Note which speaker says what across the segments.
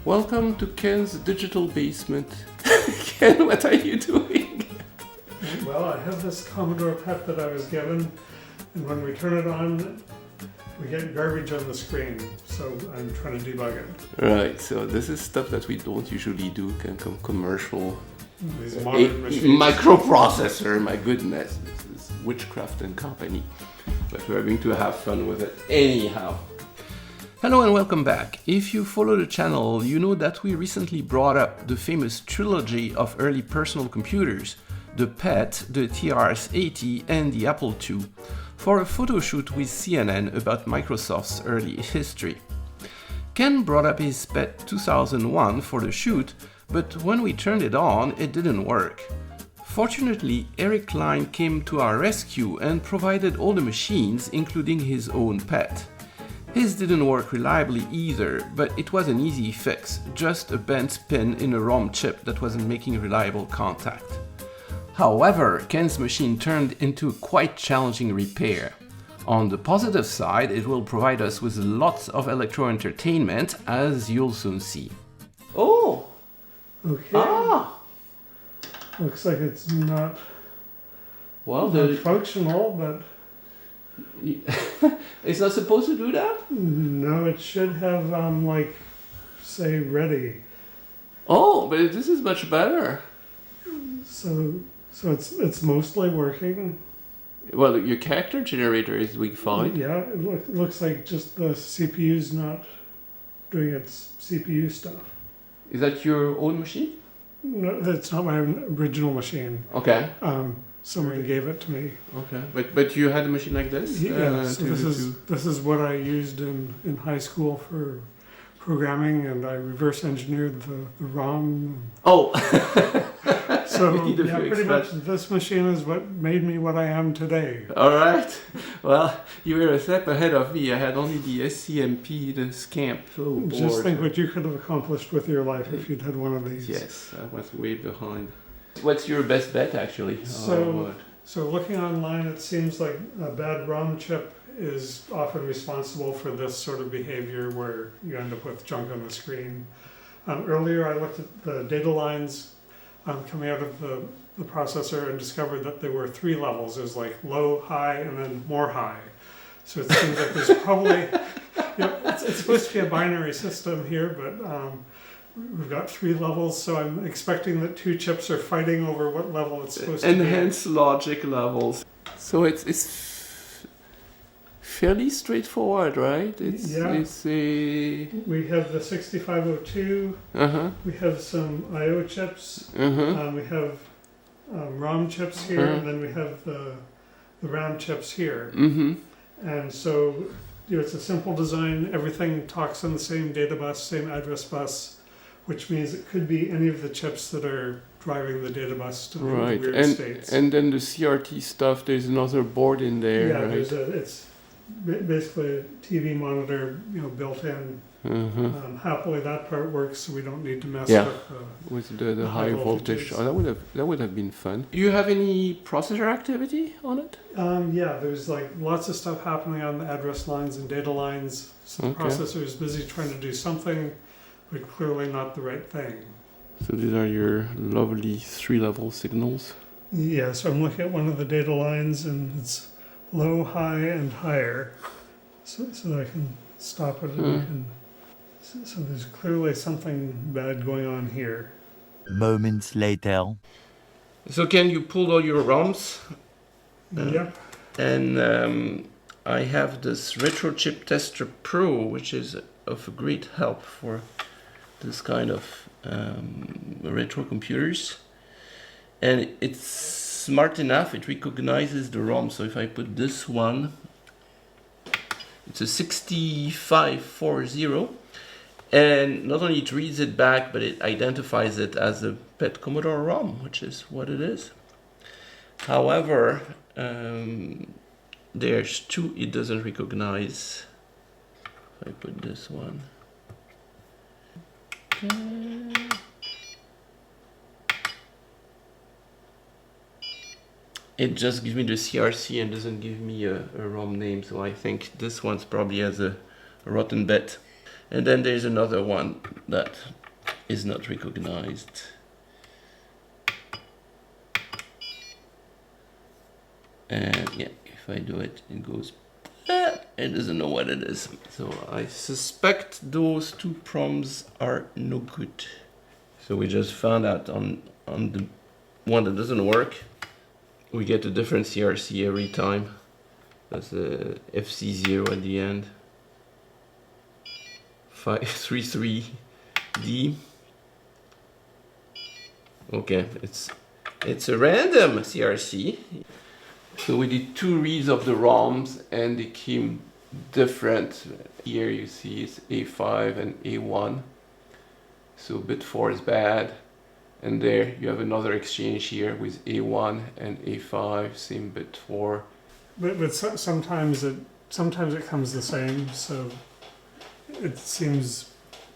Speaker 1: Welcome to Ken's digital basement. Ken, what are you doing?
Speaker 2: Well, I have this Commodore PET that I was given, and when we turn it on, we get garbage on the screen, so I'm trying to debug it.
Speaker 1: Right, so this is stuff that we don't usually do, can come commercial.
Speaker 2: These modern machines.
Speaker 1: Microprocessor, my goodness, this is witchcraft and company. But we're going to have fun with it anyhow. Hello and welcome back. If you follow the channel, you know that we recently brought up the famous trilogy of early personal computers, the PET, the TRS-80 and the Apple II, for a photo shoot with CNN about Microsoft's early history. Ken brought up his PET 2001 for the shoot, but when we turned it on, it didn't work. Fortunately, Eric Klein came to our rescue and provided all the machines, including his own PET. His didn't work reliably either, but it was an easy fix, just a bent pin in a ROM chip that wasn't making reliable contact. However, Ken's machine turned into a quite challenging repair. On the positive side, it will provide us with lots of electro-entertainment, as you'll soon see. Oh!
Speaker 2: Okay.
Speaker 1: Ah!
Speaker 2: Looks like it's not
Speaker 1: Well,
Speaker 2: functional, but
Speaker 1: it's not supposed to do that?
Speaker 2: no, it should have, say, ready.
Speaker 1: Oh, but this is much better.
Speaker 2: So it's mostly working.
Speaker 1: Well, your character generator is weak fine.
Speaker 2: Yeah, it looks like just the CPU's not doing its CPU stuff.
Speaker 1: Is that your own machine?
Speaker 2: No, that's not my original machine.
Speaker 1: Okay.
Speaker 2: Someone gave it to me.
Speaker 1: Okay. But you had a machine like this?
Speaker 2: Yeah. So this is what I used in high school for programming, and I reverse engineered the ROM.
Speaker 1: Oh.
Speaker 2: So yeah, pretty much this machine is what made me what I am today.
Speaker 1: All right. Well, you were a step ahead of me. I had only the SCMP, the SCAMP board.
Speaker 2: Just think what you could have accomplished with your life if you'd had one of these.
Speaker 1: Yes, I was way behind. What's your best bet, actually?
Speaker 2: So looking online, it seems like a bad ROM chip is often responsible for this sort of behavior where you end up with junk on the screen. Earlier, I looked at the data lines coming out of the processor and discovered that there were 3 levels. There's like low, high, and then more high. So it seems like there's probably, it's supposed to be a binary system here, but we've got 3 levels, so I'm expecting that 2 chips are fighting over what level it's supposed to be.
Speaker 1: Enhanced logic levels. So it's fairly straightforward, right? It's a...
Speaker 2: We have the 6502. We have some I/O chips. We have ROM chips here, and then we have the RAM chips here. And so it's a simple design. Everything talks on the same data bus, same address bus, which means it could be any of the chips that are driving the data bus to the weird states.
Speaker 1: And then the CRT stuff, there's another board in there,
Speaker 2: yeah,
Speaker 1: right?
Speaker 2: It's basically a TV monitor, built in. Happily, that part works, so we don't need to mess
Speaker 1: with the high voltage. Oh, that would have been fun. Do you have any processor activity on it?
Speaker 2: Yeah, there's like lots of stuff happening on the address lines and data lines. So the processor is busy trying to do something, but clearly not the right thing.
Speaker 1: So these are your lovely 3-level signals.
Speaker 2: Yeah, so I'm looking at one of the data lines, and it's low, high, and higher, so that I can stop it. So there's clearly something bad going on here.
Speaker 3: Moments later.
Speaker 1: So Ken, you pulled all your ROMs?
Speaker 2: Yep.
Speaker 1: And I have this Retro Chip Tester Pro, which is of great help for this kind of retro computers. And it's smart enough, it recognizes the ROM. So if I put this one, it's a 6540, and not only it reads it back, but it identifies it as a PET Commodore ROM, which is what it is. However, there's 2 it doesn't recognize. If I put this one. It just gives me the CRC and doesn't give me a ROM name, so I think this one's probably has a rotten bet. And then there's another one that is not recognized. And yeah, if I do it, it goes, it doesn't know what it is. So I suspect those two prompts are no good. So we just found out on the one that doesn't work, we get a different CRC every time. That's a FC0 at the end. 533D. Okay, it's a random CRC. So we did 2 reads of the ROMs and they came different. Here you see it's A5 and A1. So bit 4 is bad. And there you have another exchange here with A1 and A5, same bit 4.
Speaker 2: But sometimes it comes the same, so it seems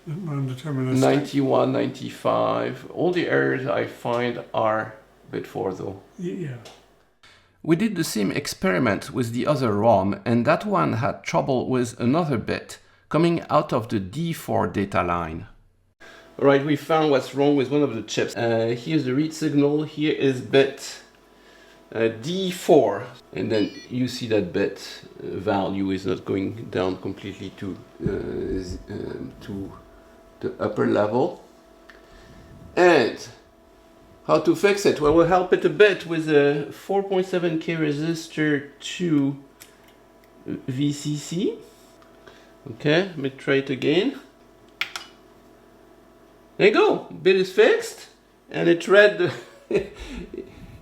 Speaker 2: non-deterministic.
Speaker 1: 91, 95. All the errors I find are bit 4 though.
Speaker 2: Yeah.
Speaker 1: We did the same experiment with the other ROM, and that one had trouble with another bit coming out of the D4 data line. Alright, we found what's wrong with one of the chips. Here's the read signal, here is bit D4, and then you see that bit value is not going down completely to the upper level. And how to fix it? Well, we'll help it a bit with a 4.7K resistor to VCC. Okay, let me try it again. There you go, bit is fixed, and it read the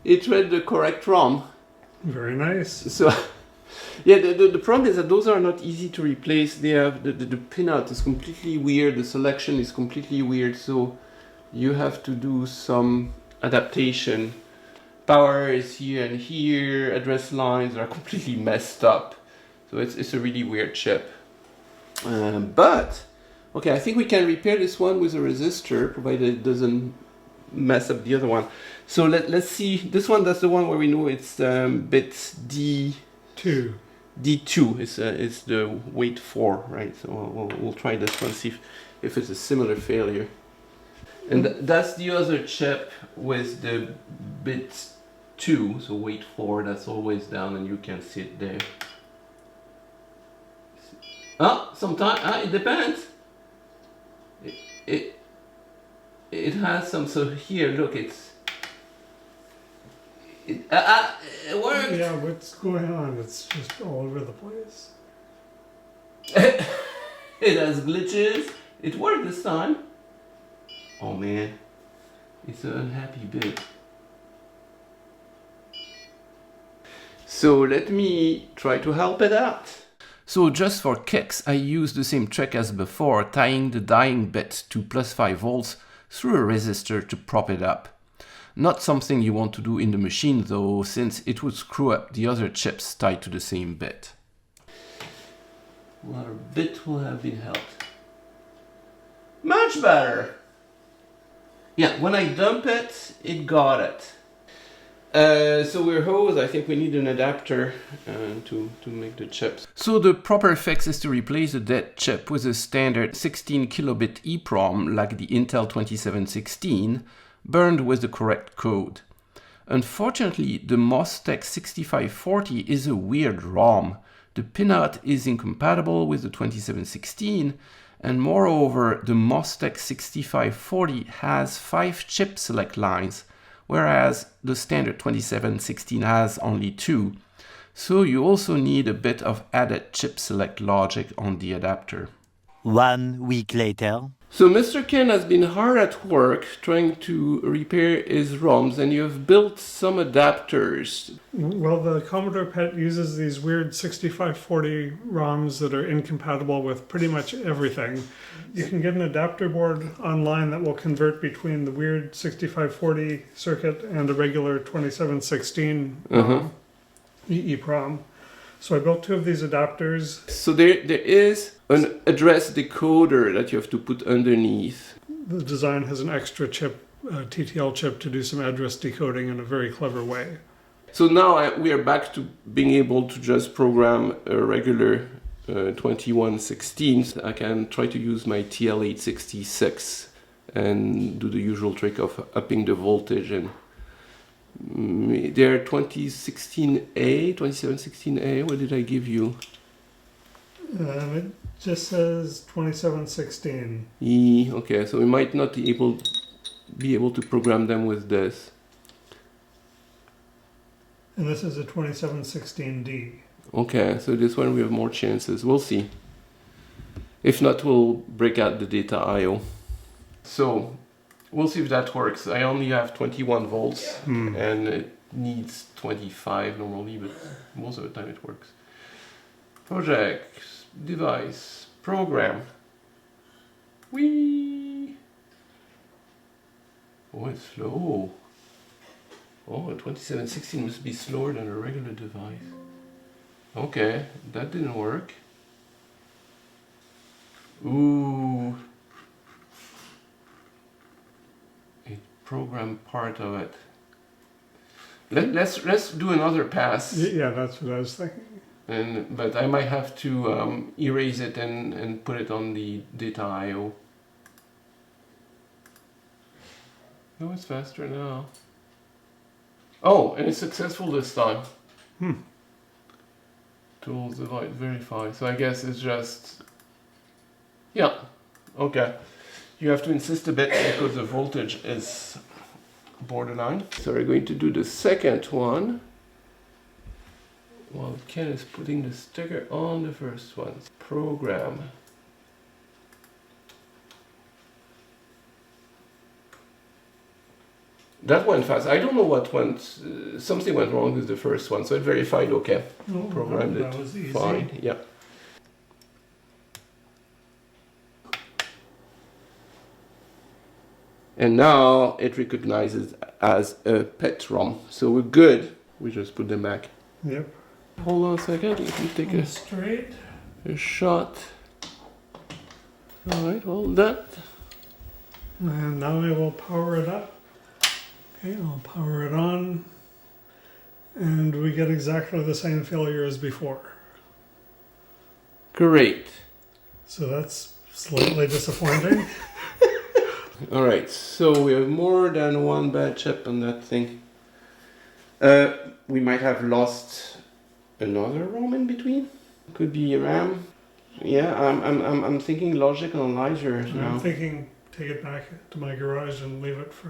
Speaker 1: it read the correct ROM.
Speaker 2: Very nice.
Speaker 1: So, yeah, the problem is that those are not easy to replace. They have the pinout is completely weird. The selection is completely weird. So you have to do some adaptation. Power is here and here. Address lines are completely messed up. So it's a really weird chip. But okay, I think we can repair this one with a resistor, provided it doesn't mess up the other one. So let's see. This one, that's the one where we know it's bit D2. D2 is the weight 4, right? So we'll try this one, see if it's a similar failure. And that's the other chip with the bit 2, so weight 4, that's always down, and you can see it there. Sometimes it depends. It has some. So here, look, it worked.
Speaker 2: Yeah, what's going on? It's just all over the place.
Speaker 1: It has glitches. It worked this time. Oh man, it's an unhappy bit. So let me try to help it out. So just for kicks, I used the same trick as before, tying the dying bit to +5 volts through a resistor to prop it up. Not something you want to do in the machine though, since it would screw up the other chips tied to the same bit. Well, our bit will have been helped. Much better! Yeah, when I dump it, it got it. So we're hosed. I think we need an adapter to make the chips. So the proper fix is to replace the dead chip with a standard 16 kilobit EEPROM like the Intel 2716, burned with the correct code. Unfortunately, the MOSTEC 6540 is a weird ROM. The pinout is incompatible with the 2716, and moreover, the MOSTEC 6540 has 5 chip select lines, whereas the standard 2716 has only 2. So you also need a bit of added chip select logic on the adapter.
Speaker 3: 1 week later.
Speaker 1: So Mr. Ken has been hard at work trying to repair his ROMs, and you have built some adapters.
Speaker 2: Well, the Commodore PET uses these weird 6540 ROMs that are incompatible with pretty much everything. You can get an adapter board online that will convert between the weird 6540 circuit and a regular 2716 EEPROM. So I built 2 of these adapters.
Speaker 1: So there is an address decoder that you have to put underneath.
Speaker 2: The design has an extra chip, TTL chip, to do some address decoding in a very clever way.
Speaker 1: So now we are back to being able to just program a regular 2116, I can try to use my TL866 and do the usual trick of upping the voltage. And there 2016A, 2716A, what did I give you?
Speaker 2: It just says 2716.
Speaker 1: Okay, so we might not be able to program them with this.
Speaker 2: And this is a 2716D.
Speaker 1: Okay, so this one we have more chances. We'll see. If not, we'll break out the data I/O. So we'll see if that works. I only have 21 volts and it needs 25 normally, but most of the time it works. Project, device, program. Whee! Oh, it's slow. Oh, a 2716 must be slower than a regular device. Okay, that didn't work. Ooh. It programmed part of it. Let's do another pass.
Speaker 2: Yeah, that's what I was thinking.
Speaker 1: But I might have to erase it and put it on the data I/O. Oh, it's faster now. Oh, and it's successful this time. Tools, divide, verify. So I guess it's just... Yeah, okay. You have to insist a bit because the voltage is borderline. So we're going to do the second one while Ken is putting the sticker on the first one. Program. That went fast. I don't know what went. Something went wrong with the first one, so it verified okay. Programmed
Speaker 2: that was
Speaker 1: it
Speaker 2: easy.
Speaker 1: fine. Yeah. And now it recognizes as a PET ROM, so we're good. We just put them back.
Speaker 2: Yep.
Speaker 1: Hold on a second. Let me take
Speaker 2: Straight.
Speaker 1: a shot. All right, hold that.
Speaker 2: And now I will power it up. Okay, I'll power it on. And we get exactly the same failure as before.
Speaker 1: Great.
Speaker 2: So that's slightly disappointing.
Speaker 1: All right, so we have more than one bad chip on that thing. We might have lost another ROM in between. Could be RAM. Yeah, I'm thinking logic analyzer now.
Speaker 2: I'm thinking take it back to my garage and leave it for...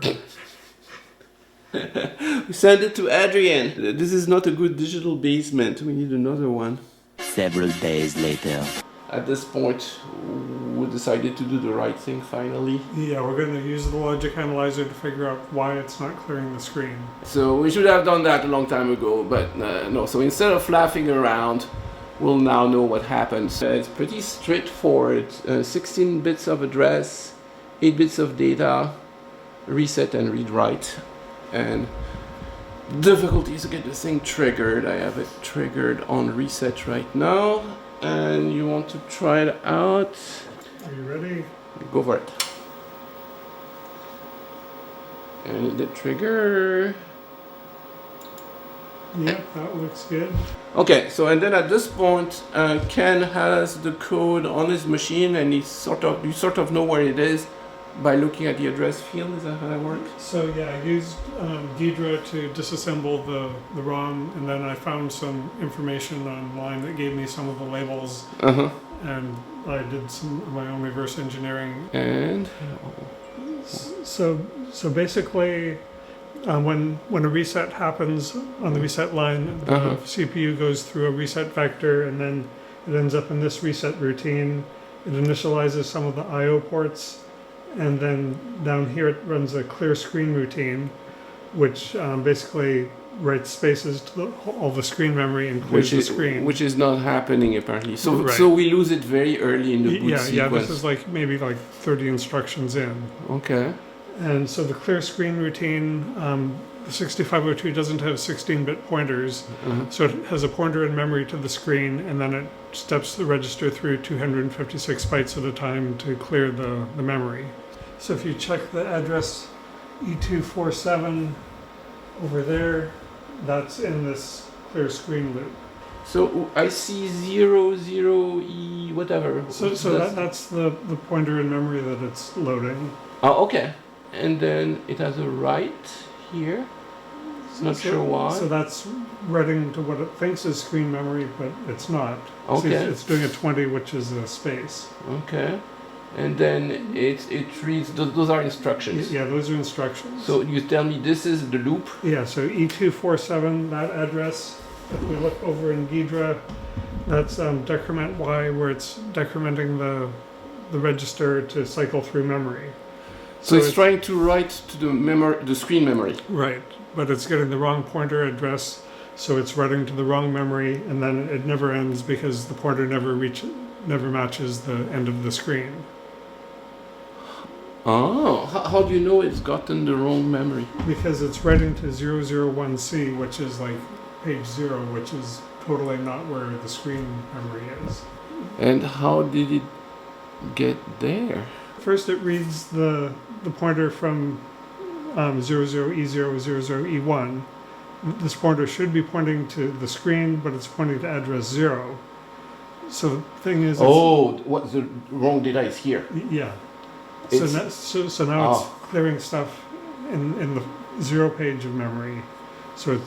Speaker 1: We send it to Adrian. This is not a good digital basement. We need another one.
Speaker 3: Several days later.
Speaker 1: At this point, we decided to do the right thing finally.
Speaker 2: Yeah, we're going to use the logic analyzer to figure out why it's not clearing the screen.
Speaker 1: So we should have done that a long time ago, but no. So instead of laughing around, we'll now know what happens. It's pretty straightforward. 16 bits of address, 8 bits of data, reset and read write. And difficulties to get this thing triggered. I have it triggered on reset right now. And you want to try it out?
Speaker 2: Are you ready?
Speaker 1: Go for it. And the trigger.
Speaker 2: Yep, that looks good.
Speaker 1: Okay, so and then at this point, Ken has the code on his machine, and you sort of know where it is by looking at the address field. Is that how that works?
Speaker 2: So yeah, I used Ghidra to disassemble the ROM, and then I found some information online that gave me some of the labels, and I did some of my own reverse engineering.
Speaker 1: And
Speaker 2: so basically, when a reset happens on the reset line, the CPU goes through a reset vector, and then it ends up in this reset routine. It initializes some of the I/O ports. And then down here it runs a clear screen routine, which basically writes spaces to all the screen memory and clears the screen.
Speaker 1: Which is not happening apparently. So
Speaker 2: Right.
Speaker 1: so we lose it very early in the boot sequence.
Speaker 2: Yeah, this is like maybe like 30 instructions in.
Speaker 1: Okay.
Speaker 2: And so the clear screen routine, the 6502 doesn't have 16-bit pointers, so it has a pointer in memory to the screen, and then it steps the register through 256 bytes at a time to clear the memory. So if you check the address E247 over there, that's in this clear screen loop.
Speaker 1: So I see 00E whatever.
Speaker 2: So that's the pointer in memory that it's loading.
Speaker 1: Oh, okay. And then it has a write here. Not sure why.
Speaker 2: So that's writing to what it thinks is screen memory, but it's not.
Speaker 1: Okay.
Speaker 2: So it's doing a 20, which is a space.
Speaker 1: Okay. And then it reads, those are instructions.
Speaker 2: Yeah, those are instructions.
Speaker 1: So you tell me this is the loop?
Speaker 2: Yeah, so E247, that address, if we look over in Ghidra, that's decrement Y, where it's decrementing the register to cycle through memory.
Speaker 1: So it's trying to write to the screen memory.
Speaker 2: Right, but it's getting the wrong pointer address, so it's writing to the wrong memory, and then it never ends because the pointer never matches the end of the screen.
Speaker 1: Oh, how do you know it's gotten the wrong memory?
Speaker 2: Because it's writing to 001C, which is like page 0, which is totally not where the screen memory is.
Speaker 1: And how did it get there?
Speaker 2: First, it reads the pointer from 00E0, 00E1. This pointer should be pointing to the screen, but it's pointing to address 0. So the thing is...
Speaker 1: what the wrong data is here.
Speaker 2: Yeah. So now it's clearing stuff in the 0 page of memory. So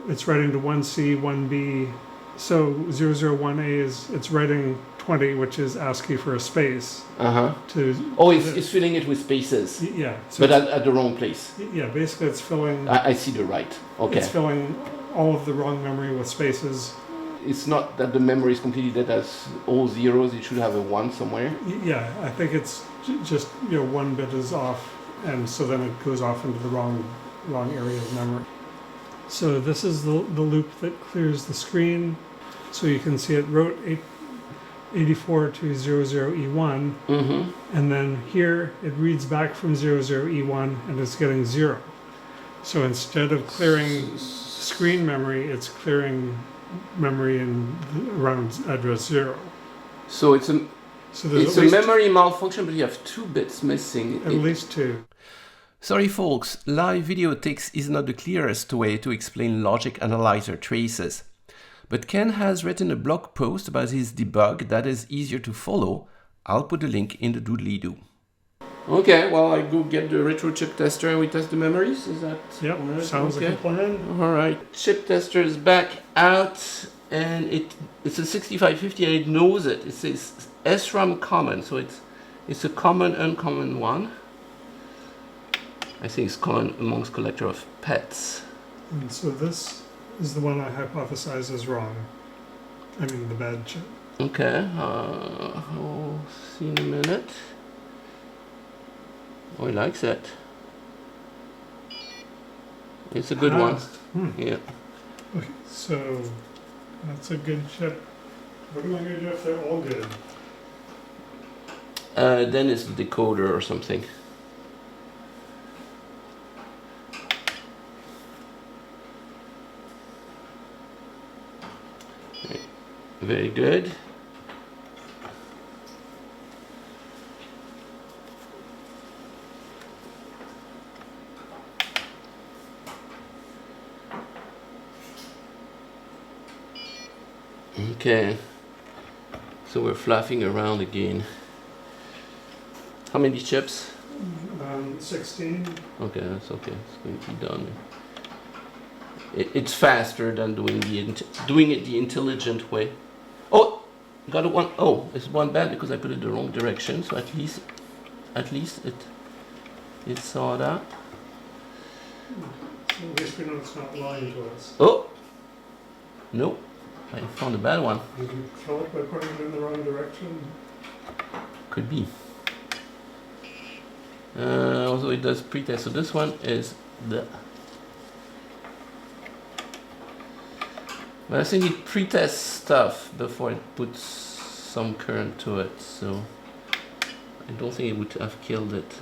Speaker 2: it's writing to 1C, 1B. So 001A it's writing 20, which is ASCII for a space.
Speaker 1: It's filling it with spaces.
Speaker 2: Yeah. So
Speaker 1: but at the wrong place.
Speaker 2: Yeah, basically it's filling...
Speaker 1: I see the right. Okay.
Speaker 2: It's filling all of the wrong memory with spaces.
Speaker 1: It's not that the memory is completely dead as all zeros. It should have a 1 somewhere.
Speaker 2: Yeah, I think it's just, 1 bit is off, and so then it goes off into the wrong area of memory. So this is the loop that clears the screen. So you can see it wrote 84 to 00E1, and then here it reads back from 00E1 and it's getting 0. So instead of clearing screen memory, it's clearing memory around address 0.
Speaker 1: So it's a memory malfunction, but you have 2 bits missing.
Speaker 2: At least 2.
Speaker 1: Sorry folks, live video text is not the clearest way to explain logic analyzer traces. But Ken has written a blog post about his debug that is easier to follow. I'll put a link in the doodly-doo. Okay, well, I go get the retro chip tester and we test the memories. Is that...
Speaker 2: Yep, sounds like a plan.
Speaker 1: All right, chip tester is back out and it's a 6550 and it knows it. It says SRAM common, so it's a common, uncommon one. I think it's common amongst collector of pets.
Speaker 2: And so this is the one I hypothesize is wrong. I mean the bad chip.
Speaker 1: Okay, I'll see in a minute. Oh, he likes it. It's a good one. Yeah.
Speaker 2: Okay, so that's a good chip. What am I going to do if they're all good?
Speaker 1: Then it's the decoder or something. Very good. Okay, so we're fluffing around again. How many chips?
Speaker 2: 16.
Speaker 1: Okay, that's okay. It's going to be done. It's faster than doing it the intelligent way. Oh, got one. Oh, it's one bad because I put it the wrong direction. So at least it saw that.
Speaker 2: So at least we know it's not lying to us.
Speaker 1: Oh, no, I found a bad one.
Speaker 2: Did you kill it by putting it in the wrong direction?
Speaker 1: Could be. Also, it does pretest. So this one is the. But I think it pretests stuff before it puts some current to it, so I don't think it would have killed it.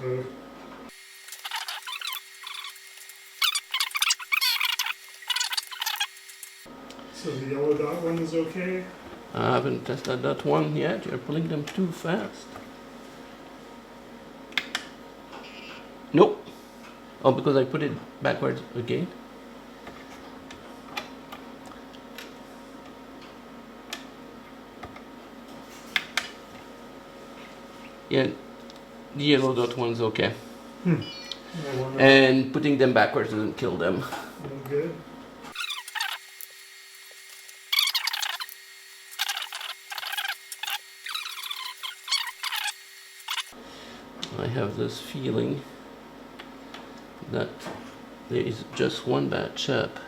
Speaker 2: So the yellow dot one is okay?
Speaker 1: I haven't tested that one yet. You're pulling them too fast. Nope. Oh, because I put it backwards again. Yeah, the yellow dot one's okay.
Speaker 2: I wonder-
Speaker 1: And putting them backwards doesn't kill them.
Speaker 2: Good.
Speaker 1: I have this feeling that there is just one bad chip.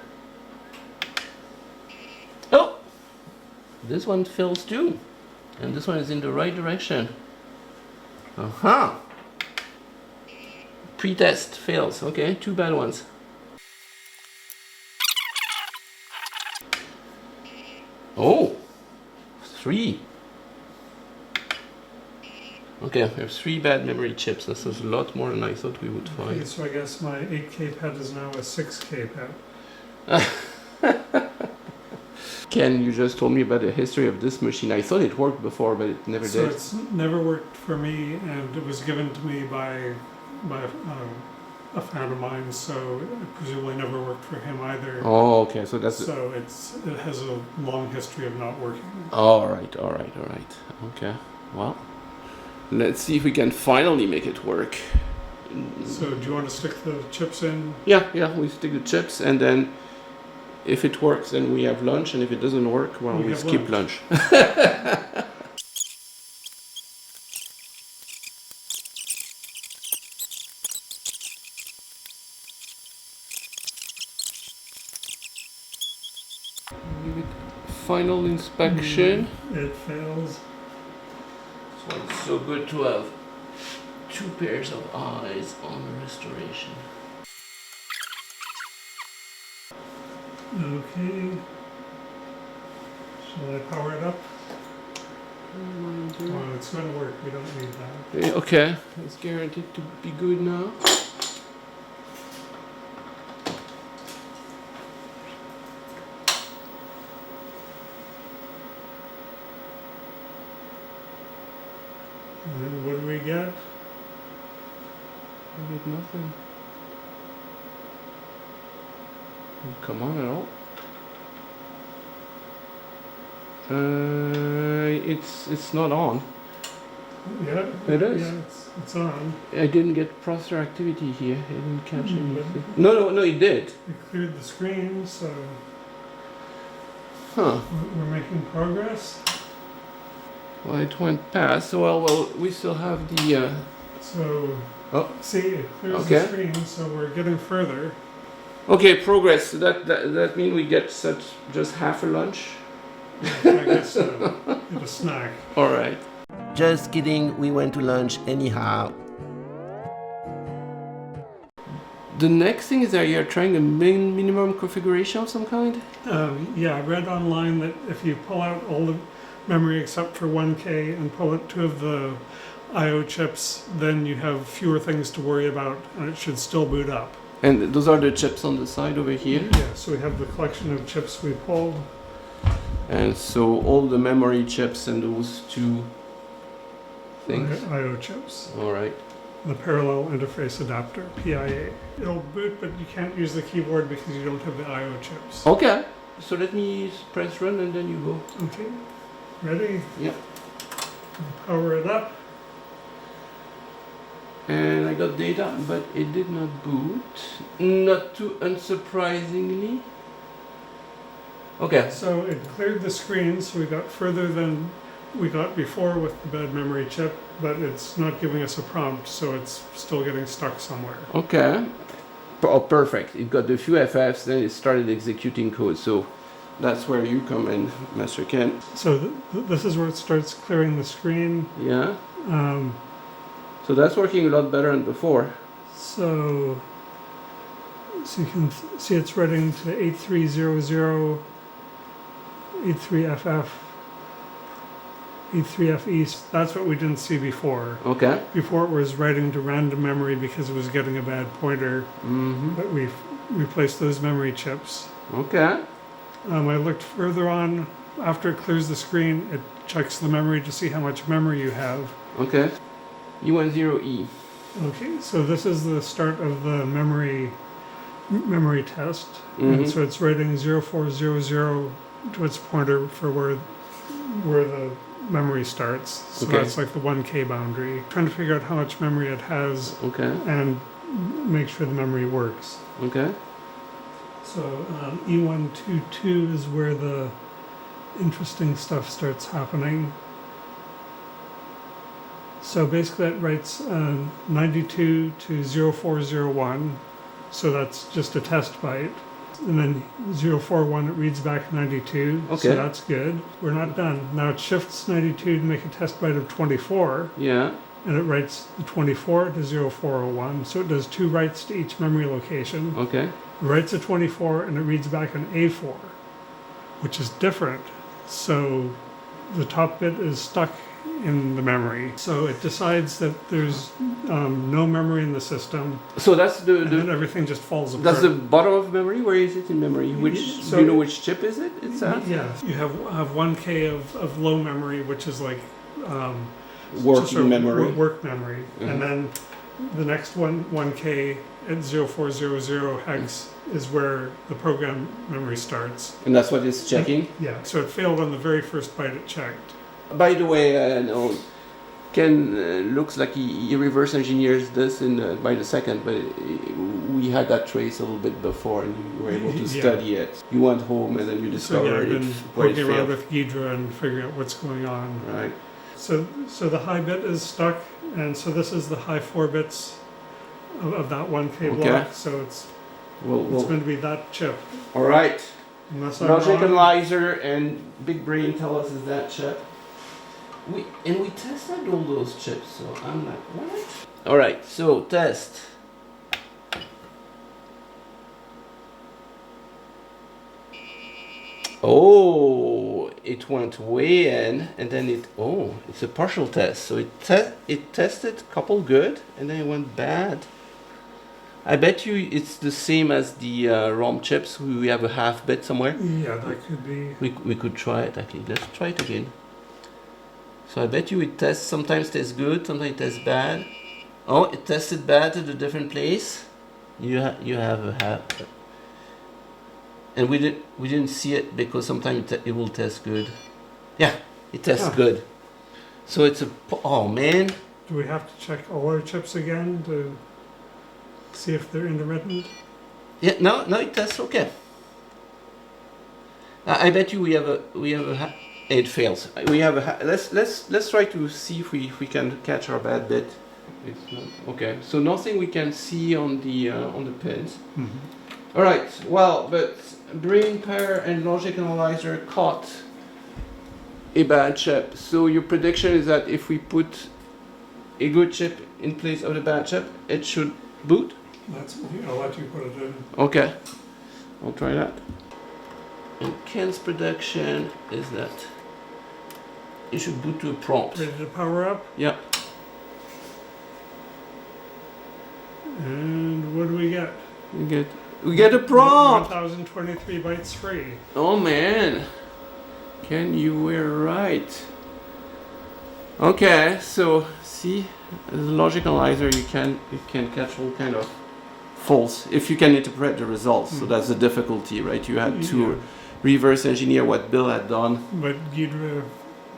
Speaker 1: Oh! This one fails too. And this one is in the right direction. Aha! Pre-test fails. Okay, two bad ones. Oh! Three. Okay, we have three bad memory chips. This is a lot more than I thought we would
Speaker 2: Okay,
Speaker 1: find.
Speaker 2: so I guess my 8K PET is now a 6K PET.
Speaker 1: Ken, you just told me about the history of this machine. I thought it worked before, but it never
Speaker 2: So
Speaker 1: did.
Speaker 2: it's never worked for me, and it was given to me by a fan of mine, so it presumably never worked for him either.
Speaker 1: Oh, okay. So that's.
Speaker 2: So it has a long history of not working.
Speaker 1: All right. Okay. Well, let's see if we can finally make it work.
Speaker 2: So do you want to stick the chips in?
Speaker 1: Yeah. We stick the chips, and then if it works, then we have lunch, and if it doesn't work, well,
Speaker 2: We
Speaker 1: we
Speaker 2: have
Speaker 1: skip lunch. Give it final inspection.
Speaker 2: It fails.
Speaker 1: So it's so good to have two pairs of eyes on the restoration.
Speaker 2: Okay. Shall I power it up? Well, it's going to work. We don't need that.
Speaker 1: Okay, it's guaranteed to be good now.
Speaker 2: And then what do we get?
Speaker 1: I did nothing. Come on at all. It's not on.
Speaker 2: Yeah.
Speaker 1: It is.
Speaker 2: Yeah, it's on.
Speaker 1: I didn't get processor activity here. I didn't catch
Speaker 2: Mhm.
Speaker 1: anything. No, it did.
Speaker 2: We cleared the screen, so
Speaker 1: Huh.
Speaker 2: we're making progress.
Speaker 1: Well, it went past. Well, we still have the.
Speaker 2: So,
Speaker 1: Oh.
Speaker 2: see, it clears
Speaker 1: Okay.
Speaker 2: the screen, so we're getting further.
Speaker 1: Okay, progress. So that means we get just half a lunch.
Speaker 2: I guess get a snack.
Speaker 1: All right. Just kidding. We went to lunch anyhow. The next thing is that you're trying a minimum configuration of some kind.
Speaker 2: Yeah, I read online that if you pull out all the memory except for 1K and pull out 2 of the I/O chips, then you have fewer things to worry about, and it should still boot up.
Speaker 1: And those are the chips on the side over here.
Speaker 2: Yeah, so we have the collection of chips we pulled.
Speaker 1: And so all the memory chips and those two things.
Speaker 2: I/O chips.
Speaker 1: All right.
Speaker 2: The parallel interface adapter, PIA. It'll boot, but you can't use the keyboard because you don't have the I/O chips.
Speaker 1: Okay. So let me press run and then you go.
Speaker 2: Okay, ready?
Speaker 1: Yep.
Speaker 2: Power it up.
Speaker 1: And I got data, but it did not boot. Not too unsurprisingly. Okay.
Speaker 2: So it cleared the screen, so we got further than we got before with the bad memory chip, but it's not giving us a prompt, so it's still getting stuck somewhere.
Speaker 1: Okay. Oh, perfect. It got the few FFs, then it started executing code. So that's where you come in, Master Ken.
Speaker 2: So this is where it starts clearing the screen.
Speaker 1: Yeah.
Speaker 2: Um,
Speaker 1: So that's working a lot better than before.
Speaker 2: so you can see it's writing to 8300, 83FF, 83FE. That's what we didn't see before.
Speaker 1: Okay.
Speaker 2: Before it was writing to random memory because it was getting a bad pointer,
Speaker 1: Mm-hmm.
Speaker 2: but we've replaced those memory chips.
Speaker 1: Okay.
Speaker 2: I looked further on. After it clears the screen, it checks the memory to see how much memory you have.
Speaker 1: Okay. U10E.
Speaker 2: Okay, so this is the start of the memory test.
Speaker 1: Mhm.
Speaker 2: And so it's writing 0400 to its pointer for where the memory starts. So
Speaker 1: Okay.
Speaker 2: that's like the 1K boundary. Trying to figure out how much memory it has
Speaker 1: Okay.
Speaker 2: and make sure the memory works.
Speaker 1: Okay.
Speaker 2: So E122 is where the interesting stuff starts happening. So basically that writes 92 to 0401. So that's just a test byte. And then 041, it reads back 92.
Speaker 1: Okay.
Speaker 2: So that's good. We're not done. Now it shifts 92 to make a test byte of 24.
Speaker 1: Yeah.
Speaker 2: And it writes the 24 to 0401. So it does 2 writes to each memory location.
Speaker 1: Okay.
Speaker 2: It writes a 24 and it reads back an A4, which is different. So the top bit is stuck in the memory. So it decides that there's no memory in the system,
Speaker 1: So that's
Speaker 2: and then everything just falls apart.
Speaker 1: that's the bottom of memory. Where is it in memory? Which
Speaker 2: So-
Speaker 1: do you know which chip is it? It's at
Speaker 2: Yeah, you have 1K of low memory, which is like just
Speaker 1: working
Speaker 2: sort of
Speaker 1: memory.
Speaker 2: work memory,
Speaker 1: Mhm.
Speaker 2: and then the next 1K at 0400 hex is where the program memory starts.
Speaker 1: And that's what it's checking.
Speaker 2: Yeah, so it failed on the very first byte it checked.
Speaker 1: By the way, no, Ken looks like he reverse engineers this by the second, but we had that trace a little bit before, and you were able to
Speaker 2: Yeah.
Speaker 1: study it. You went home and then you
Speaker 2: So yeah,
Speaker 1: discovered
Speaker 2: I've been
Speaker 1: where it
Speaker 2: poking around
Speaker 1: failed.
Speaker 2: with Ghidra and figuring out what's going on.
Speaker 1: Right.
Speaker 2: So the high bit is stuck, and so this is the high 4 bits of that 1K
Speaker 1: Okay.
Speaker 2: block. So it's
Speaker 1: Well,
Speaker 2: going to be that chip.
Speaker 1: all right.
Speaker 2: Unless I'm
Speaker 1: Logic
Speaker 2: wrong.
Speaker 1: analyzer and big brain tell us is that chip. We tested all those chips, so I'm like, what? All right, so test. Oh, it went way in, and then it's a partial test. So it tested a couple good, and then it went bad. I bet you it's the same as the ROM chips. We have a half bit somewhere.
Speaker 2: Yeah, that could be.
Speaker 1: We could try it actually. Let's try it again. So I bet you it tests, sometimes tests good, sometimes it tests bad. Oh, it tested bad at a different place. You have a half. And we didn't see it because sometimes it will test good. Yeah, it tests good. So it's oh man.
Speaker 2: Do we have to check all our chips again to see if they're intermittent?
Speaker 1: Yeah, no, it tests okay. I bet you we have a it fails. We have a let's try to see if we can catch our bad bit. It's not okay. So nothing we can see on the pins.
Speaker 2: Mm-hmm.
Speaker 1: All right. Well, but brain pair and logic analyzer caught a bad chip. So your prediction is that if we put a good chip in place of the bad chip, it should boot.
Speaker 2: I'll let you put it in.
Speaker 1: Okay. I'll try that. And Ken's prediction is that it should boot to a prompt.
Speaker 2: Ready to power up?
Speaker 1: Yeah.
Speaker 2: And what do we get?
Speaker 1: We get a prompt.
Speaker 2: 1023 bytes free.
Speaker 1: Oh man, Ken, you were right. Okay, so see, as a logic analyzer, you can catch all kind of false if you can interpret the results. So that's the difficulty, right? You had to reverse engineer what Bill had done.
Speaker 2: But Ghidra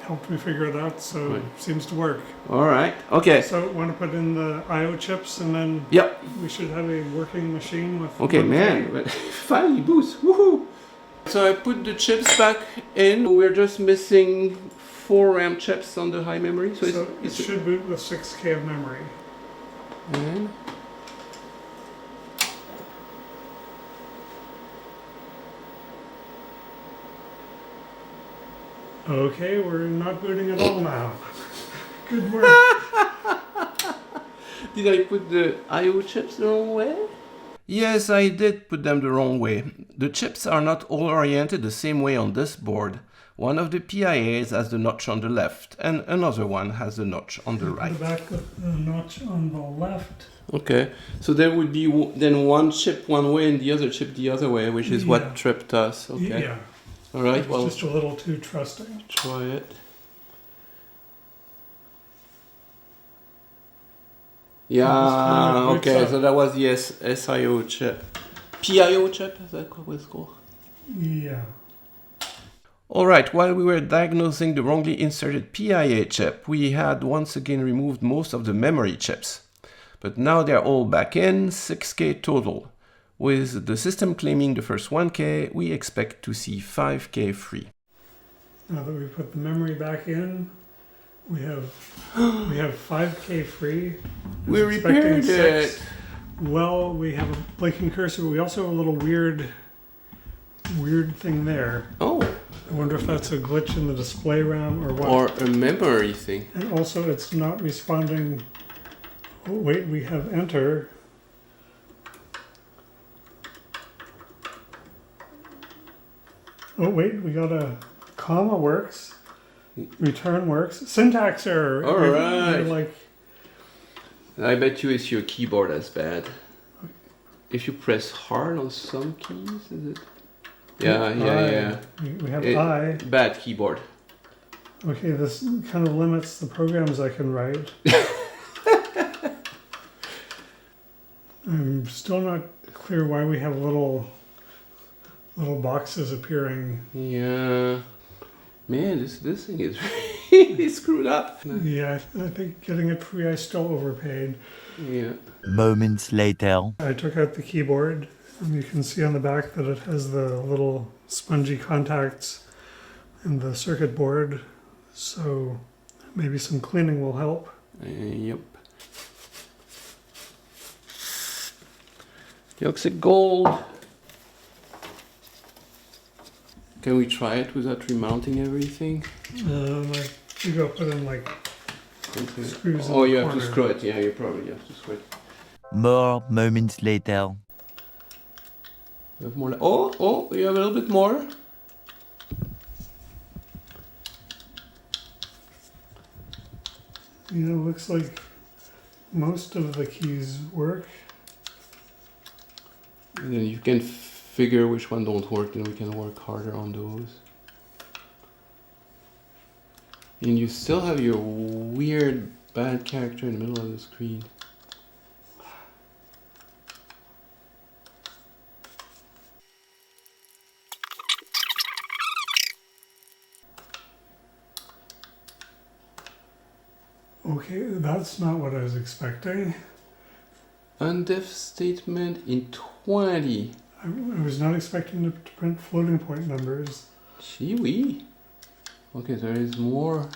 Speaker 2: helped me figure it out, so
Speaker 1: Right.
Speaker 2: it seems to work.
Speaker 1: All right. Okay.
Speaker 2: So want to put in the I/O chips, and then
Speaker 1: Yep.
Speaker 2: we should have a working machine with.
Speaker 1: Okay,
Speaker 2: 1K.
Speaker 1: man. Finally, boost. Woohoo! So I put the chips back in. We're just missing 4 RAM chips on the high memory. So,
Speaker 2: So
Speaker 1: it's
Speaker 2: it should boot with 6K of memory.
Speaker 1: and
Speaker 2: Okay, we're not booting at all now. Good work.
Speaker 1: did I put the I/O chips the wrong way? Yes, I did put them the wrong way. The chips are not all oriented the same way on this board. One of the PIAs has the notch on the left, and another one has the notch on the right.
Speaker 2: The back of the notch on the left.
Speaker 1: Okay, so there would be then one chip one way and the other chip the other way, which is
Speaker 2: Yeah.
Speaker 1: what tripped us. Okay,
Speaker 2: Yeah,
Speaker 1: all right,
Speaker 2: it's
Speaker 1: well,
Speaker 2: just a little too trusting.
Speaker 1: try it. Yeah,
Speaker 2: boots
Speaker 1: okay,
Speaker 2: up.
Speaker 1: so that was the SIO chip. PIO chip, is that what it's called?
Speaker 2: Yeah.
Speaker 1: Alright, while we were diagnosing the wrongly inserted PIA chip, we had once again removed most of the memory chips. But now they're all back in, 6K total. With the system claiming the first 1K, we expect to see 5K free.
Speaker 2: Now that we put the memory back in, we have 5K free.
Speaker 1: We repaired it!
Speaker 2: Well, we have a blinking cursor, but we also have a little weird thing there.
Speaker 1: Oh!
Speaker 2: I wonder if that's a glitch in the display RAM or what.
Speaker 1: Or a memory thing.
Speaker 2: And also it's not responding. Oh wait, we have enter. Oh wait, we got a comma works. Return works. Syntax error.
Speaker 1: Alright.
Speaker 2: Like,
Speaker 1: I bet you it's your keyboard that's bad. If you press hard on some keys, is it? Yeah.
Speaker 2: We have I.
Speaker 1: Bad keyboard.
Speaker 2: Okay, this kind of limits the programs I can write. I'm still not clear why we have little boxes appearing.
Speaker 1: Yeah. Man, this thing is really screwed up.
Speaker 2: Yeah, I think getting it free I still overpaid.
Speaker 1: Yeah.
Speaker 3: Moments later.
Speaker 2: I took out the keyboard, and you can see on the back that it has the little spongy contacts in the circuit board, so maybe some cleaning will help.
Speaker 1: Yep. Yoxic gold. Can we try it without remounting everything?
Speaker 2: I think I'll put in like screws in
Speaker 1: Oh,
Speaker 2: the
Speaker 1: you have to
Speaker 2: corner.
Speaker 1: screw it. Yeah, you probably have to screw it.
Speaker 3: More moments later.
Speaker 1: You have more. Oh, you have a little bit more.
Speaker 2: You know, looks like most of the keys work.
Speaker 1: And then you can figure which one don't work, and we can work harder on those. And you still have your weird bad character in the middle of the screen.
Speaker 2: Okay, that's not what I was expecting.
Speaker 1: Undef statement in 20.
Speaker 2: I was not expecting to print floating point numbers.
Speaker 1: Gee-wee. Okay, there is more.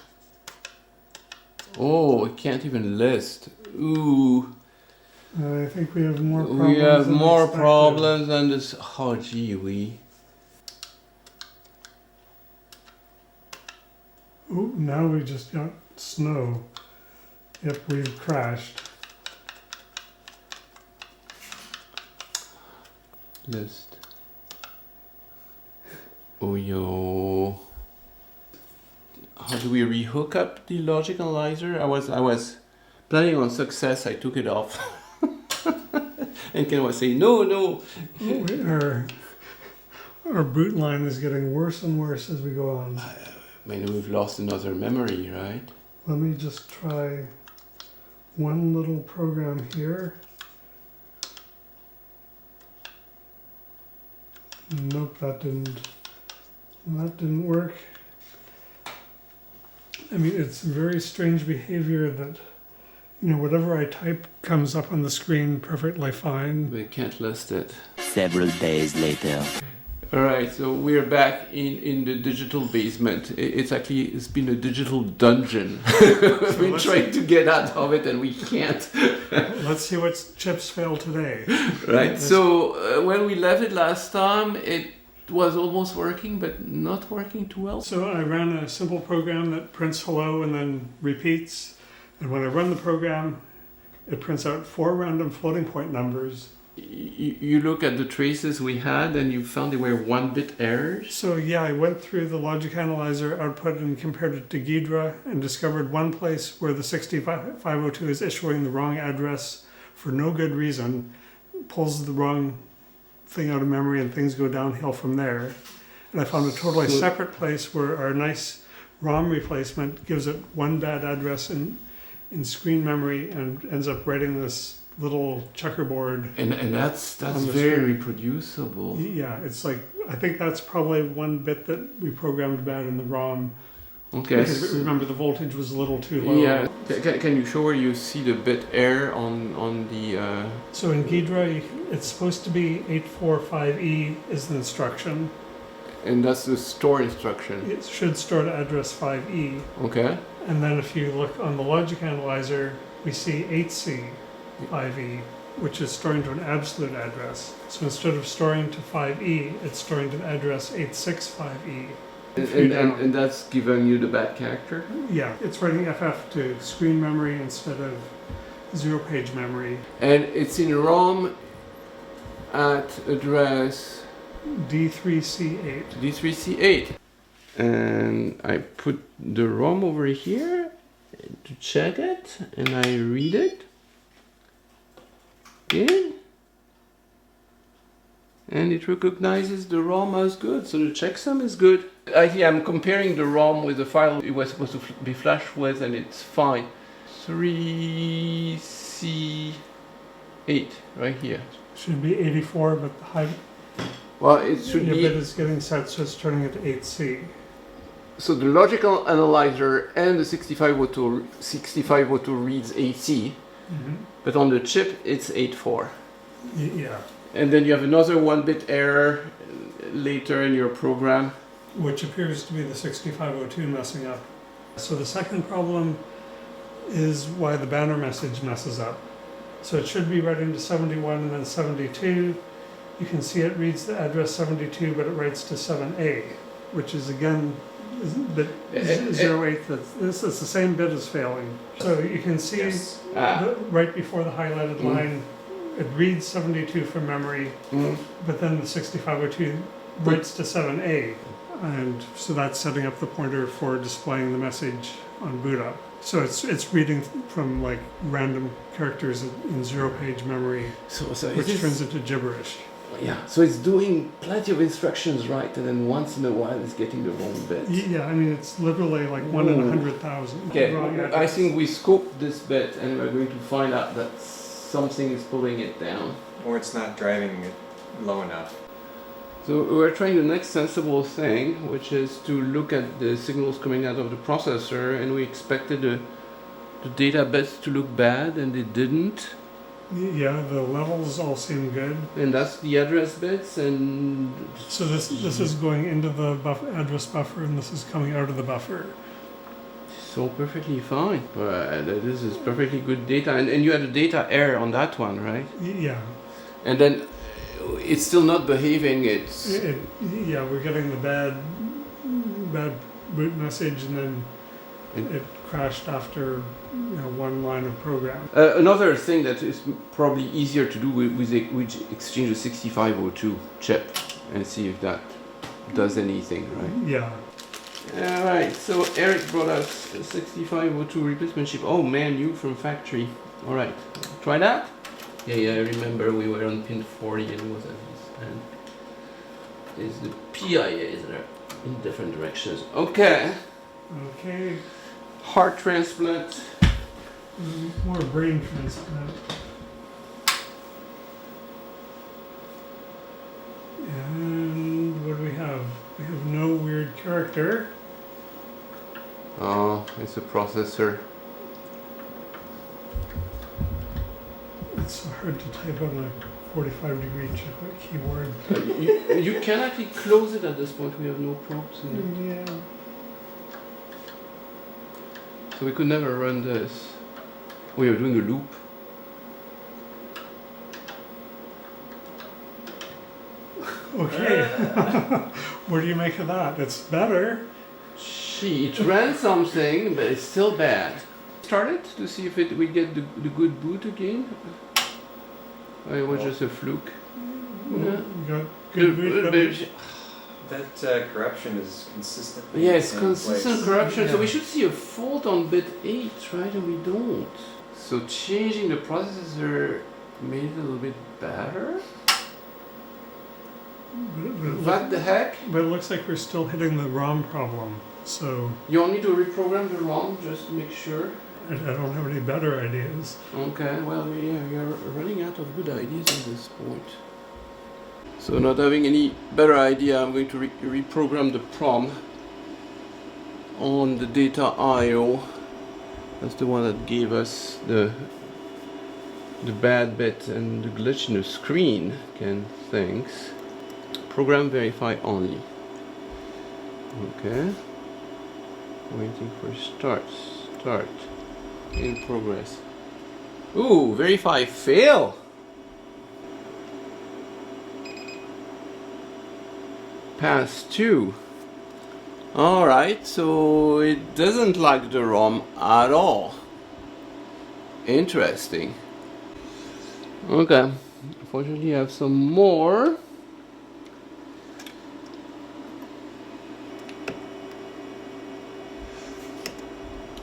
Speaker 1: Oh, it can't even list. Ooh.
Speaker 2: I think we have more problems.
Speaker 1: We have
Speaker 2: than
Speaker 1: more
Speaker 2: expected.
Speaker 1: problems than this. Oh, gee-wee.
Speaker 2: Ooh, now we just got snow. Yep, we've crashed.
Speaker 1: List. Oh, yo. How do we rehook up the logic analyzer? I was planning on success. I took it off. And Ken was saying, no.
Speaker 2: Our boot line is getting worse and worse as we go on.
Speaker 1: I mean, we've lost another memory, right?
Speaker 2: Let me just try one little program here. Nope, that didn't work. I mean, it's very strange behavior that, you know, whatever I type comes up on the screen perfectly fine.
Speaker 1: We can't list it.
Speaker 3: Several days later.
Speaker 1: Alright, so we're back in the digital basement. It's been a digital dungeon. We've been trying to get out of it and we can't.
Speaker 2: Let's see what chips fail today.
Speaker 1: Right, so when we left it last time, it was almost working, but not working too well.
Speaker 2: So I ran a simple program that prints hello and then repeats. And when I run the program, it prints out 4 random floating point numbers.
Speaker 1: You look at the traces we had and you found they were 1-bit errors.
Speaker 2: So yeah, I went through the logic analyzer output and compared it to Ghidra and discovered one place where the 6502 is issuing the wrong address for no good reason, pulls the wrong thing out of memory and things go downhill from there. And I found a totally separate place where our nice ROM replacement gives it one bad address in screen memory and ends up writing this little checkerboard.
Speaker 1: And that's
Speaker 2: On the
Speaker 1: very
Speaker 2: screen.
Speaker 1: reproducible.
Speaker 2: Yeah, it's like, I think that's probably one bit that we programmed bad in the ROM.
Speaker 1: Okay.
Speaker 2: Because remember, the voltage was a little too low.
Speaker 1: Yeah. Can you show where you see the bit error on the?
Speaker 2: So in Ghidra, it's supposed to be 845E is the instruction.
Speaker 1: And that's the store instruction.
Speaker 2: It should store to address 5E.
Speaker 1: Okay.
Speaker 2: And then if you look on the logic analyzer, we see 8C 5E, which is storing to an absolute address. So instead of storing to 5E, it's storing to the address 865E.
Speaker 1: And that's giving you the bad character?
Speaker 2: Yeah, it's writing FF to screen memory instead of zero-page memory.
Speaker 1: And it's in ROM at address
Speaker 2: D3C8.
Speaker 1: D3C8. And I put the ROM over here to check it, and I read it. Good. And it recognizes the ROM as good, so the checksum is good. I'm comparing the ROM with the file it was supposed to be flashed with, and it's fine. 3C8 right here.
Speaker 2: Should be 84, but the high
Speaker 1: Well, it should
Speaker 2: bit
Speaker 1: be.
Speaker 2: is getting set, so it's turning it to 8C.
Speaker 1: So the logical analyzer and the 6502 reads 8C, but on the chip it's 84.
Speaker 2: Yeah,
Speaker 1: And then you have another 1-bit error later in your program.
Speaker 2: which appears to be the 6502 messing up. So the second problem is why the banner message messes up. So it should be writing to 71 and then 72. You can see it reads the address 72, but it writes to 7A, which is again bit 08. This is the same bit as failing. So you can see right before the highlighted line, it reads 72 from memory, but then the 6502 writes to 7A. And so that's setting up the pointer for displaying the message on boot up. So it's reading from like random characters in zero-page memory, which turns into gibberish.
Speaker 1: Yeah, so it's doing plenty of instructions right, and then once in a while it's getting the wrong bit.
Speaker 2: Yeah, I mean it's literally like 1 in 100,000.
Speaker 1: Okay, I think we scoped this bit, and we're going to find out that something is pulling it down.
Speaker 4: Or it's not driving it low enough.
Speaker 1: So we're trying the next sensible thing, which is to look at the signals coming out of the processor, and we expected the data bits to look bad, and they didn't.
Speaker 2: Yeah, the levels all seem good.
Speaker 1: And that's the address bits, and
Speaker 2: So this is going into the address buffer, and this is coming out of the buffer.
Speaker 1: so perfectly fine. But this is perfectly good data, and you had a data error on that one, right?
Speaker 2: Yeah.
Speaker 1: And then it's still not behaving.
Speaker 2: Yeah, we're getting the bad boot message, and then it crashed after one line of program.
Speaker 1: Another thing that is probably easier to do with exchange the 6502 chip and see if that does anything, right?
Speaker 2: Yeah.
Speaker 1: Alright, so Eric brought us a 6502 replacement chip. Oh man, new from factory. Alright, try that? Yeah, I remember we were on pin 40 and it was at this end. There's the PIAs that are in different directions. Okay.
Speaker 2: Okay.
Speaker 1: Heart transplant.
Speaker 2: More brain transplant. And what do we have? We have no weird character.
Speaker 1: Oh, it's a processor.
Speaker 2: It's so hard to type on a 45-degree keyboard.
Speaker 1: You can actually close it at this point. We have no prompts in it.
Speaker 2: Yeah.
Speaker 1: So we could never run this. We are doing a loop.
Speaker 2: Okay. What do you make of that? It's better.
Speaker 1: Gee, it ran something, but it's still bad. Start it to see if we get the good boot again. Or it was just a fluke. Yeah.
Speaker 2: We got good boot.
Speaker 4: That corruption is consistent.
Speaker 1: Yeah, it's consistent corruption.
Speaker 2: Yeah.
Speaker 1: So we should see a fault on bit 8, right? And we don't. So changing the processor made it a little bit better. What the heck?
Speaker 2: But it looks like we're still hitting the ROM problem. So
Speaker 1: You want me to reprogram the ROM just to make sure?
Speaker 2: I don't have any better ideas.
Speaker 1: Okay, well, yeah, you're running out of good ideas at this point. So not having any better idea, I'm going to reprogram the PROM on the data IO. That's the one that gave us the bad bit and the glitch in the screen. Can thanks. Program verify only. Okay. Waiting for start. Start. In progress. Ooh, verify fail. Pass 2. Alright, so it doesn't like the ROM at all. Interesting. Okay, unfortunately I have some more.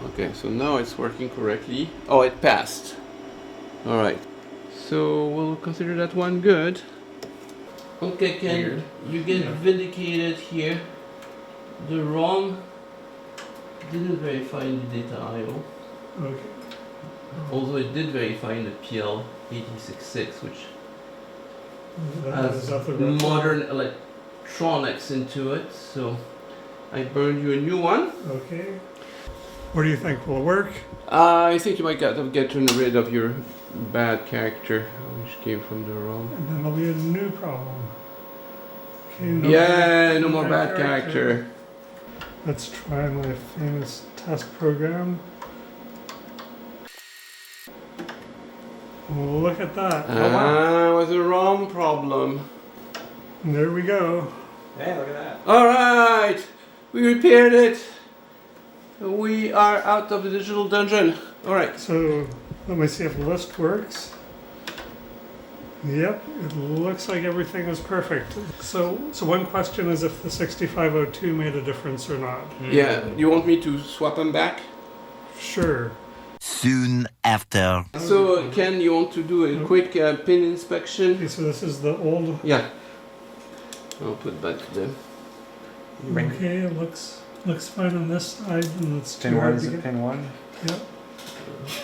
Speaker 1: Okay, so now it's working correctly. Oh, it passed. Alright, so we'll consider that one good. Okay, Ken,
Speaker 4: Weird.
Speaker 1: you get vindicated here. The ROM didn't verify in the data IO,
Speaker 2: Okay.
Speaker 1: although it did verify in the PL866, which
Speaker 2: Is
Speaker 1: has
Speaker 2: that the retro?
Speaker 1: modern electronics into it. So I burned you a new one.
Speaker 2: Okay. What do you think will work?
Speaker 1: I think you might get rid of your bad character, which came from the ROM.
Speaker 2: And then there'll be a new problem. Okay,
Speaker 1: No more bad character.
Speaker 2: Let's try my famous test program. Look at that.
Speaker 1: It was a ROM problem.
Speaker 2: And there we go.
Speaker 4: Hey, look at that.
Speaker 1: Alright, we repaired it. We are out of the digital dungeon. Alright.
Speaker 2: So let me see if the list works. Yep, it looks like everything is perfect. So one question is if the 6502 made a difference or not.
Speaker 1: Yeah, you want me to swap them back?
Speaker 2: Sure.
Speaker 3: Soon after.
Speaker 1: So, Ken, you want to do a quick pin inspection?
Speaker 2: Okay, so this is the old.
Speaker 1: Yeah. I'll put back the...
Speaker 2: Okay, it looks fine on this side, and it's too
Speaker 4: Pin 1
Speaker 2: hard
Speaker 4: is
Speaker 2: to
Speaker 4: it
Speaker 2: get.
Speaker 4: pin 1?
Speaker 2: Yep.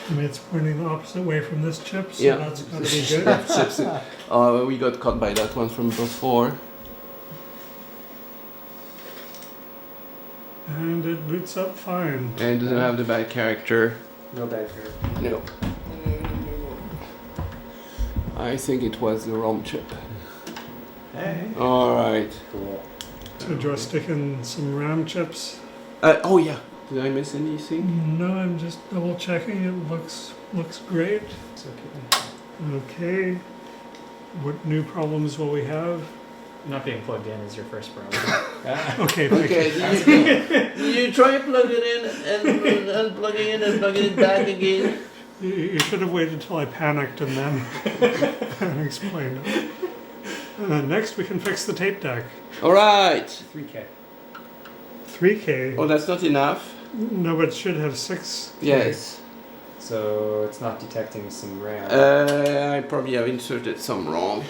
Speaker 2: I mean, it's pointing the opposite way from this chip, so
Speaker 1: Yeah.
Speaker 2: that's gotta be good.
Speaker 1: Chips. We got caught by that one from before.
Speaker 2: And it boots up fine.
Speaker 1: And doesn't have the bad character.
Speaker 4: No bad here.
Speaker 1: No. I think it was the ROM chip.
Speaker 4: Hey.
Speaker 1: Alright.
Speaker 4: Cool.
Speaker 2: So do I stick in some RAM chips?
Speaker 1: Oh yeah. Did I miss anything?
Speaker 2: No, I'm just double checking. It looks great.
Speaker 4: It's okay.
Speaker 2: Okay. What new problems will we have?
Speaker 5: Not being plugged in is your first problem.
Speaker 2: Okay, thank
Speaker 1: Okay, you try plug it in and unplug it in and plug it back again.
Speaker 2: you should have waited till I panicked and then explained it. Next, we can fix the tape deck.
Speaker 1: Alright.
Speaker 4: 3K.
Speaker 2: 3K.
Speaker 1: Oh, that's not enough.
Speaker 2: No, but it should have 6.
Speaker 1: Yes.
Speaker 4: So it's not detecting some RAM.
Speaker 1: I probably have inserted some wrong.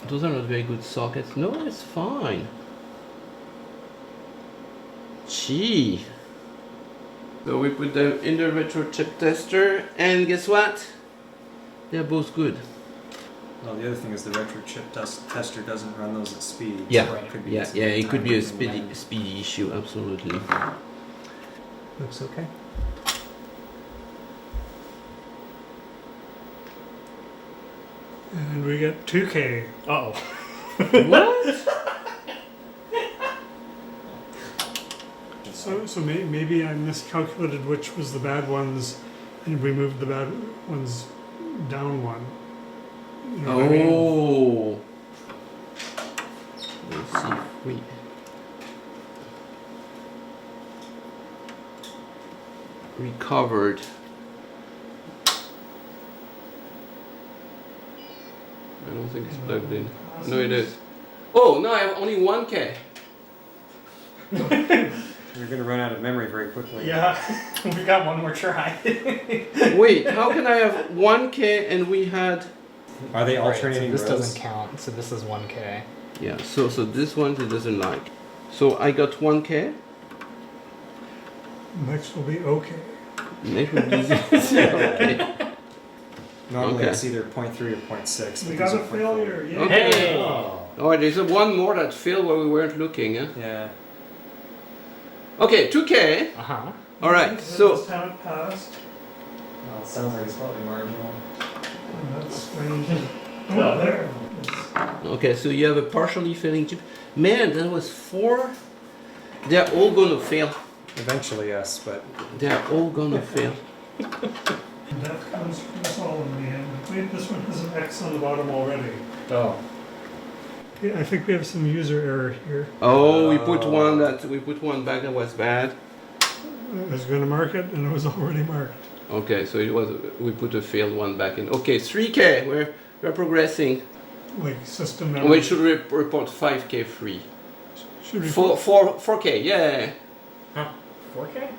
Speaker 1: Those are not very good sockets. No, it's fine. Gee. So we put them in the retro chip tester, and guess what? They're both good.
Speaker 4: Well, the other thing is the retro chip tester doesn't run those at speed.
Speaker 1: Yeah.
Speaker 4: So it could be
Speaker 1: It could be a
Speaker 4: time
Speaker 1: speedy issue, absolutely.
Speaker 4: Looks okay.
Speaker 2: And we get 2K.
Speaker 5: Uh-oh.
Speaker 1: What?
Speaker 2: So maybe I miscalculated which was the bad ones and we moved the bad ones down one. You know what I mean?
Speaker 1: Oh. Let's see if we... recovered. I don't think it's plugged in. No, it is. Oh, no, I have only 1K.
Speaker 4: You're going to run out of memory very quickly.
Speaker 5: Yeah, we got one more try.
Speaker 1: Wait, how can I have 1K and we had...
Speaker 4: Are they
Speaker 5: Right,
Speaker 4: alternating
Speaker 5: so this
Speaker 4: rows?
Speaker 5: doesn't count, so this is 1K.
Speaker 1: Yeah, so this one it doesn't like. So I got 1K.
Speaker 2: Next will be OK.
Speaker 1: Network easy. Okay.
Speaker 4: Normally
Speaker 1: Okay.
Speaker 4: it's either 0.3 or 0.6.
Speaker 2: We
Speaker 4: but
Speaker 2: got
Speaker 4: these
Speaker 2: a
Speaker 4: are 0.4.
Speaker 2: failure. Yay.
Speaker 5: Hey!
Speaker 4: Oh.
Speaker 1: Oh, there's one more that failed while we weren't looking, huh?
Speaker 4: Yeah.
Speaker 1: Okay, 2K.
Speaker 5: Uh-huh.
Speaker 1: All right,
Speaker 2: This
Speaker 1: so
Speaker 2: time it passed.
Speaker 4: Well, it sounds like it's probably marginal.
Speaker 2: Oh, that's strange. Oh, there. It's-
Speaker 1: okay, so you have a partially failing chip. Man, that was 4. They're all gonna fail.
Speaker 4: Eventually, yes, but
Speaker 1: They're all gonna fail.
Speaker 2: That comes from us all in the end. Wait, this one has an X on the bottom already.
Speaker 5: Oh.
Speaker 2: Yeah, I think we have some user error here.
Speaker 1: Oh, we put one back that was bad.
Speaker 2: I was going to mark it, and it was already marked.
Speaker 1: Okay, so we put a failed one back in. Okay, 3K. We're progressing.
Speaker 2: Like system memory.
Speaker 1: We should report 5K free.
Speaker 2: Should we
Speaker 1: 4K. Yeah.
Speaker 5: Huh. 4K?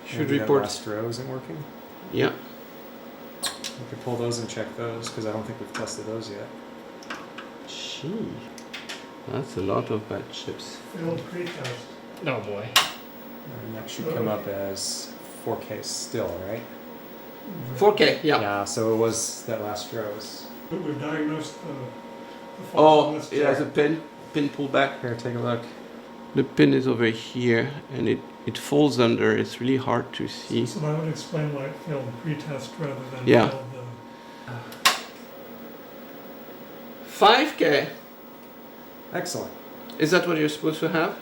Speaker 1: Should
Speaker 4: maybe
Speaker 1: report.
Speaker 4: that last row isn't working.
Speaker 1: Yeah.
Speaker 4: We could pull those and check those because I don't think we've tested those yet.
Speaker 1: Gee, that's a lot of bad chips.
Speaker 2: failed pretest?
Speaker 5: Oh boy.
Speaker 4: And that should come up as 4K still, right?
Speaker 1: 4K. Yeah.
Speaker 4: Yeah, so it was that last row was.
Speaker 2: But we've diagnosed the fault
Speaker 1: Oh,
Speaker 2: on this
Speaker 1: it has a
Speaker 2: chart.
Speaker 1: pin pull back.
Speaker 4: Here, take a look.
Speaker 1: The pin is over here, and it falls under. It's really hard to see.
Speaker 2: So that would explain why it failed the pretest rather than
Speaker 1: Yeah.
Speaker 2: failed the...
Speaker 1: 5K.
Speaker 4: Excellent.
Speaker 1: Is that what you're supposed to have?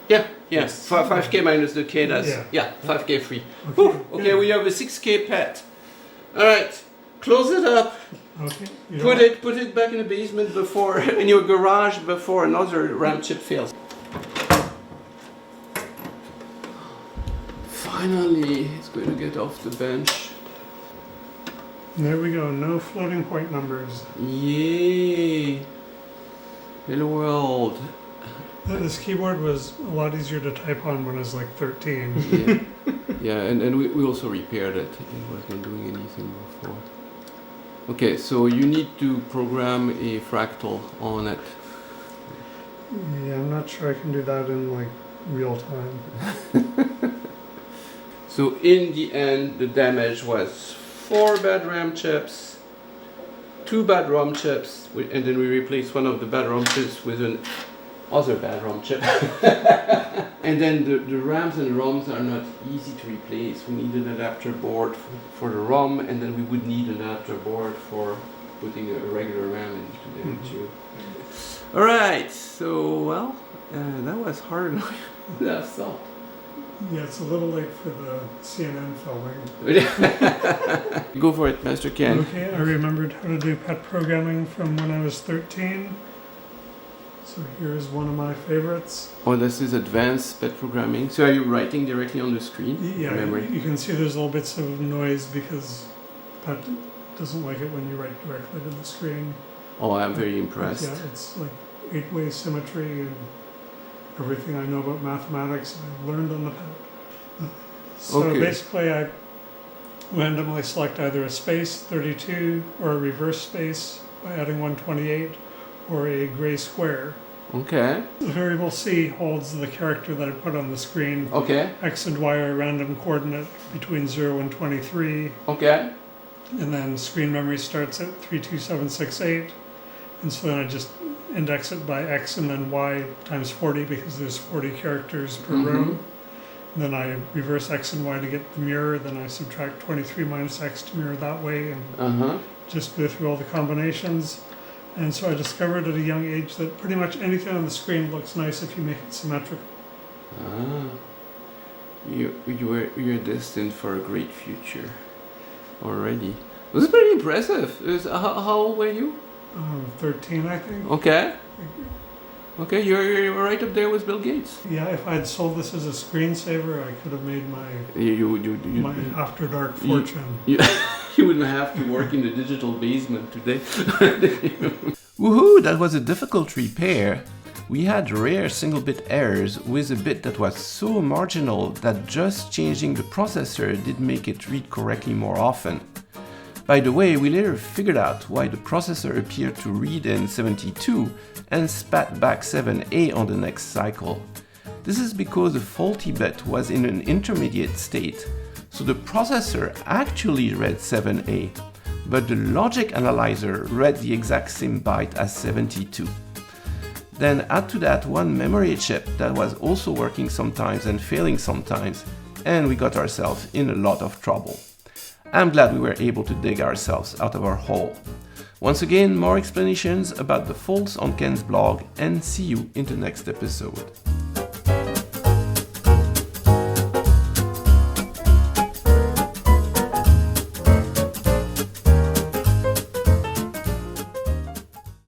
Speaker 1: Yeah.
Speaker 4: Yes.
Speaker 1: 5K minus the K. That's
Speaker 2: Yeah.
Speaker 1: 5K free.
Speaker 2: Okay,
Speaker 1: Whew, okay,
Speaker 2: good.
Speaker 1: we have a 6K PET. All right, close it up.
Speaker 2: Okay. You
Speaker 1: Put
Speaker 2: don't-
Speaker 1: it in the basement before in your garage before another RAM chip fails. Finally, it's going to get off the bench.
Speaker 2: There we go. No floating point numbers.
Speaker 1: Yay! Hello world.
Speaker 2: This keyboard was a lot easier to type on when I was like 13.
Speaker 1: Yeah, yeah, and we also repaired it. It wasn't doing anything before. Okay, so you need to program a fractal on it.
Speaker 2: Yeah, I'm not sure I can do that in like real time.
Speaker 1: So in the end, the damage was 4 bad RAM chips, 2 bad ROM chips, and then we replaced one of the bad ROM chips with an other bad ROM chip. And then the RAMs and ROMs are not easy to replace. We need an adapter board for the ROM, and then we would need an adapter board for putting a regular RAM into them too. All right, so well, that was harder than I thought.
Speaker 2: Yeah, it's a little late for the CNN filming.
Speaker 1: Go for it, Master Ken.
Speaker 2: Okay, I remembered how to do PET programming from when I was 13. So here's one of my favorites.
Speaker 1: Oh, this is advanced PET programming. So are you writing directly on the screen?
Speaker 2: Yeah,
Speaker 1: Memory.
Speaker 2: you can see there's little bits of noise because PET doesn't like it when you write directly to the screen.
Speaker 1: Oh, I'm very
Speaker 2: But
Speaker 1: impressed.
Speaker 2: yeah, it's like 8-way symmetry and everything I know about mathematics I learned on the PET. So
Speaker 1: Okay.
Speaker 2: basically I randomly select either a space, 32, or a reverse space by adding 128, or a gray square.
Speaker 1: Okay.
Speaker 2: The variable c holds the character that I put on the screen.
Speaker 1: Okay.
Speaker 2: X and Y are a random coordinate between 0 and 23.
Speaker 1: Okay.
Speaker 2: And then screen memory starts at 32768. And so then I just index it by X and then Y times 40 because there's 40 characters per row. And then I reverse X and Y to get the mirror. Then I subtract 23 minus X to mirror that way and
Speaker 1: Uh-huh.
Speaker 2: just go through all the combinations. And so I discovered at a young age that pretty much anything on the screen looks nice if you make it symmetrical.
Speaker 1: Ah. You're destined for a great future already. This is pretty impressive. How old were you?
Speaker 2: 13, I think.
Speaker 1: Okay. Okay, you're right up there with Bill Gates.
Speaker 2: Yeah, if I had sold this as a screensaver, I could have made my
Speaker 1: You
Speaker 2: after dark
Speaker 1: you-
Speaker 2: fortune.
Speaker 1: you wouldn't have to work in the digital basement today. Woohoo! That was a difficult repair. We had rare single-bit errors with a bit that was so marginal that just changing the processor did make it read correctly more often. By the way, we later figured out why the processor appeared to read in 72 and spat back 7A on the next cycle. This is because the faulty bit was in an intermediate state, So the processor actually read 7A, but the logic analyzer read the exact same byte as 72. Then add to that one memory chip that was also working sometimes and failing sometimes, and we got ourselves in a lot of trouble. I'm glad we were able to dig ourselves out of our hole. Once again, more explanations about the faults on Ken's blog, and see you in the next episode.